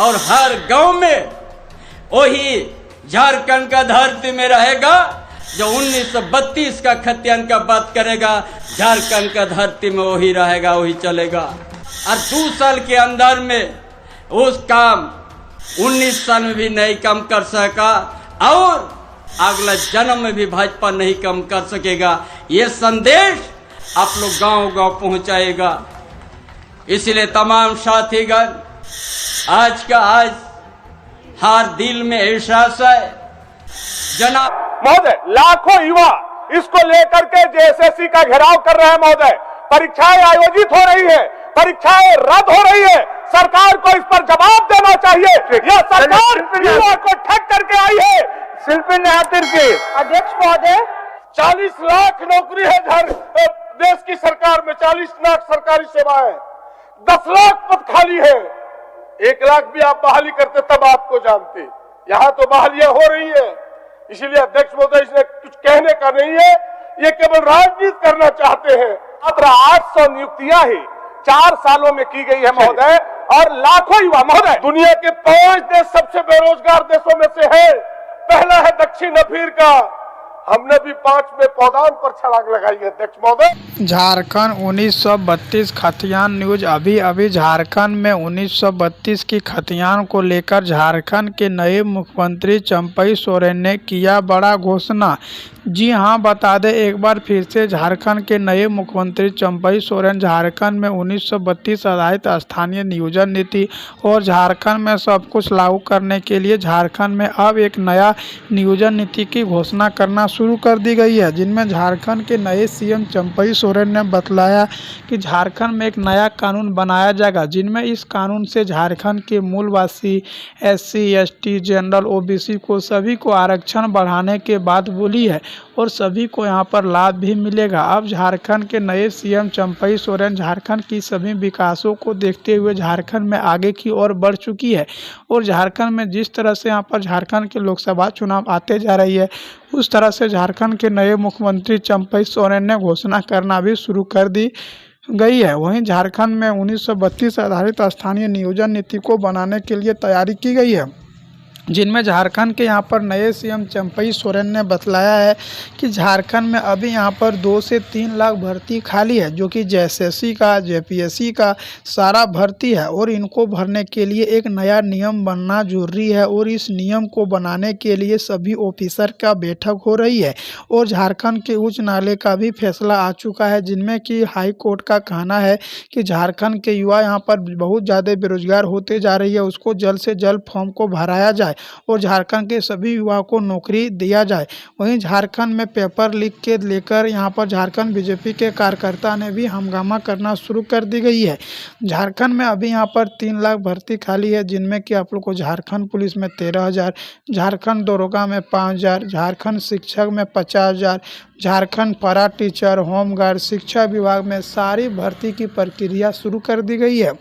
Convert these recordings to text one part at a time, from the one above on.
और हर गांव में वही झारखंड का धरती में रहेगा जो 1932 का खतियान का बात करेगा। झारखंड का धरती में वही रहेगा, वही चलेगा। और 2 साल के अंदर में उस काम 19 साल में भी नहीं कम कर सका और अगला जन्म में भी भाजपा नहीं कम कर सकेगा। ये संदेश आप लोग गांव गांव पहुंचाएगा। इसलिए तमाम साथीगण, आज हर दिल में एहसास है जनाब महोदय, लाखों युवा इसको लेकर के जेएसएससी का घेराव कर रहे हैं महोदय। परीक्षाएं आयोजित हो रही है, परीक्षाएं रद्द हो रही है। सरकार को इस पर जवाब देना चाहिए। यह सरकार युवा को ठग करके आई है। शिल्पी नेहातिर की अध्यक्ष महोदय, 40 लाख नौकरी है देश की सरकार में, 40 लाख सरकारी सेवाएं, 10 लाख पद खाली है। 1 लाख भी आप बहाली करते तब आपको जानते। यहाँ तो बहालियां हो रही है। इसीलिए अध्यक्ष महोदय, इसने कुछ कहने का नहीं है, ये केवल राजनीति करना चाहते हैं। मात्र 800 नियुक्तियां ही 4 सालों में की गई है महोदय, और लाखों युवा महोदय, दुनिया के 5 देश सबसे बेरोजगार देशों में से है। पहला है दक्षिण अफ्रीका। हमने भी 5 में पौधान पर छलांग लगाई है अध्यक्ष महोदय। झारखंड 1932 खतियान न्यूज। अभी झारखंड में 1932 की खतियान को लेकर झारखंड के नए मुख्यमंत्री चंपई सोरेन ने किया बड़ा घोषणा। जी हाँ, बता दें एक बार फिर से, झारखंड के नए मुख्यमंत्री चंपई सोरेन झारखंड में 1932 आधारित स्थानीय नियोजन नीति और झारखंड में सब कुछ लागू करने के लिए झारखंड में अब एक नया नियोजन नीति की घोषणा करना शुरू कर दी गई है, जिनमें झारखंड के नए सीएम चंपई सोरेन ने बतलाया कि झारखंड में एक नया कानून बनाया जाएगा, जिनमें इस कानून से झारखंड के मूलवासी SC ST जनरल OBC को सभी को आरक्षण बढ़ाने के बात बोली है और सभी को यहां पर लाभ भी मिलेगा। अब झारखंड के नए सीएम चंपई सोरेन झारखंड की सभी विकासों को देखते हुए झारखंड में आगे की ओर बढ़ चुकी है और झारखंड में जिस तरह से यहां पर झारखंड के लोकसभा चुनाव आते जा रही है, उस तरह से झारखंड के नए मुख्यमंत्री चंपई सोरेन ने घोषणा करना भी शुरू कर दी गई है। वहीं झारखंड में 1932 आधारित स्थानीय नियोजन नीति को बनाने के लिए तैयारी की गई है, जिनमें झारखंड के यहाँ पर नए सीएम चंपई सोरेन ने बतलाया है कि झारखंड में अभी यहाँ पर 2 से 3 लाख भर्ती खाली है, जो कि जेएसएससी का JPSC का सारा भर्ती है और इनको भरने के लिए एक नया नियम बनना जरूरी है और इस नियम को बनाने के लिए सभी ऑफिसर का बैठक हो रही है और झारखंड के उच्च न्यायालय का भी फैसला आ चुका है, जिनमें कि हाई कोर्ट का कहना है कि झारखंड के युवा यहाँ पर बहुत ज़्यादा बेरोजगार होते जा रही है, उसको जल्द से जल्द फॉर्म को भराया जाए और झारखंड के सभी युवाओं को नौकरी दिया जाए। वहीं झारखंड में पेपर लीक के लेकर यहां पर झारखंड बीजेपी के कार्यकर्ता ने भी हंगामा करना शुरू कर दी गई है। झारखंड में अभी यहां पर 3 लाख भर्ती खाली है, जिनमें कि आप लोग को झारखंड पुलिस में 13,000, झारखंड दरोगा में 5,000, झारखंड शिक्षक में 50,000, झारखंड पारा टीचर, होमगार्ड, शिक्षा विभाग में सारी भर्ती की प्रक्रिया शुरू कर दी गई है।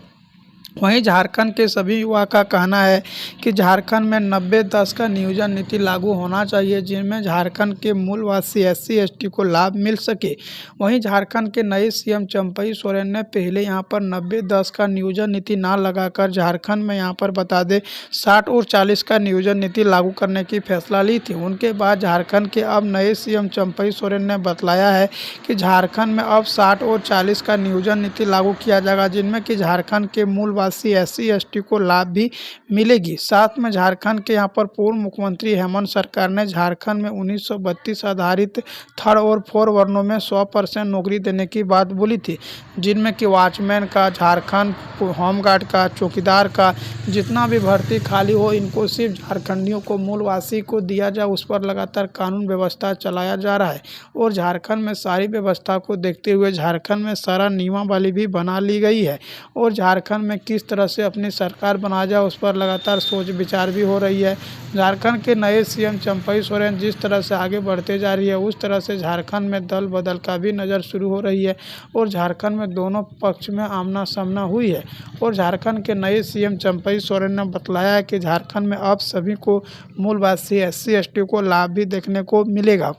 वहीं झारखंड के सभी युवा का कहना है कि झारखंड में 90-10 का नियोजन नीति लागू होना चाहिए, जिनमें झारखंड के मूलवासी SC ST को लाभ मिल सके। वहीं झारखंड के नए सीएम चंपई सोरेन ने पहले यहां पर 90-10 का नियोजन नीति ना लगाकर झारखंड में यहां पर बता दें 60 और 40 का नियोजन नीति लागू करने की फैसला ली थी। उनके बाद झारखंड के अब नए सीएम चंपई सोरेन ने बतलाया है कि झारखंड में अब 60 और 40 का नियोजन नीति लागू किया जाएगा, जिनमें कि झारखंड के मूल SC ST को लाभ भी मिलेगी। साथ में झारखंड के यहाँ पर पूर्व मुख्यमंत्री हेमंत सरकार ने झारखंड में 1932 आधारित 3rd और 4 वर्णों में 100% नौकरी देने की बात बोली थी, जिनमें कि वॉचमैन का, झारखंड होमगार्ड का, चौकीदार का, जितना भी भर्ती खाली हो इनको सिर्फ झारखंडियों को, मूलवासी को दिया जाए। उस पर लगातार कानून व्यवस्था चलाया जा रहा है और झारखंड में सारी व्यवस्था को देखते हुए झारखंड में सारा नियमावली भी बना ली गई है और झारखंड में किस तरह से अपनी सरकार बना जाए उस पर लगातार सोच विचार भी हो रही है। झारखंड के नए सीएम चंपई सोरेन जिस तरह से आगे बढ़ते जा रही है, उस तरह से झारखंड में दल बदल का भी नज़र शुरू हो रही है और झारखंड में दोनों पक्ष में आमना सामना हुई है और झारखंड के नए सीएम चंपई सोरेन ने बतलाया है कि झारखंड में अब सभी को मूलवासी SC ST को लाभ भी देखने को मिलेगा।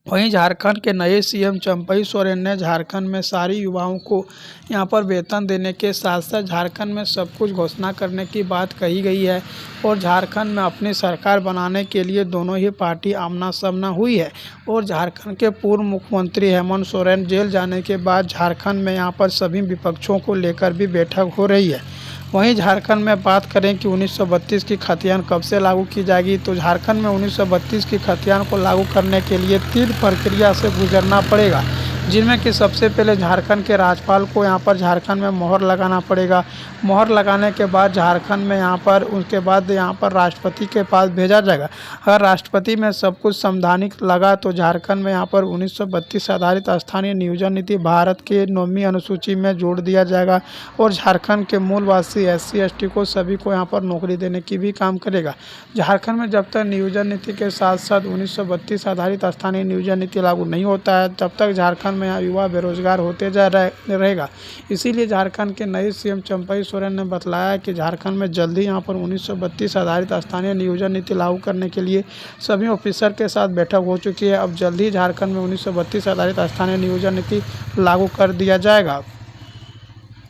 वहीं झारखंड के नए सीएम चंपई सोरेन ने झारखंड में सारी युवाओं को यहां पर वेतन देने के साथ साथ झारखंड में सब कुछ घोषणा करने की बात कही गई है और झारखंड में अपनी सरकार बनाने के लिए दोनों ही पार्टी आमना सामना हुई है। और झारखंड के पूर्व मुख्यमंत्री हेमंत सोरेन जेल जाने के बाद झारखंड में यहां पर सभी विपक्षों को लेकर भी बैठक हो रही है। वहीं झारखंड में बात करें कि 1932 की खतियान कब से लागू की जाएगी, तो झारखंड में 1932 की खतियान को लागू करने के लिए 3 प्रक्रिया से गुजरना पड़ेगा, जिनमें कि सबसे पहले झारखंड के राज्यपाल को यहाँ पर झारखंड में मोहर लगाना पड़ेगा। मोहर लगाने के बाद झारखंड में यहाँ पर उसके बाद यहाँ पर राष्ट्रपति के पास भेजा जाएगा। अगर राष्ट्रपति में सब कुछ संवैधानिक लगा तो झारखंड में यहाँ पर 1932 आधारित स्थानीय नियोजन नीति भारत के 9वीं अनुसूची में जोड़ दिया जाएगा और झारखंड के मूलवासी SC ST को सभी को यहाँ पर नौकरी देने की भी काम करेगा। झारखंड में जब तक नियोजन नीति के साथ साथ 1932 आधारित स्थानीय नियोजन नीति लागू नहीं होता है तब तक झारखंड में यहाँ युवा बेरोजगार होते रहेगा। इसीलिए झारखंड के नए सीएम चंपई सोरेन ने बतलाया कि झारखंड में जल्दी यहाँ पर 1932 आधारित स्थानीय नियोजन नीति लागू करने के लिए सभी ऑफिसर के साथ बैठक हो चुकी है। अब जल्दी झारखंड में 1932 आधारित स्थानीय नियोजन नीति लागू कर दिया जाएगा।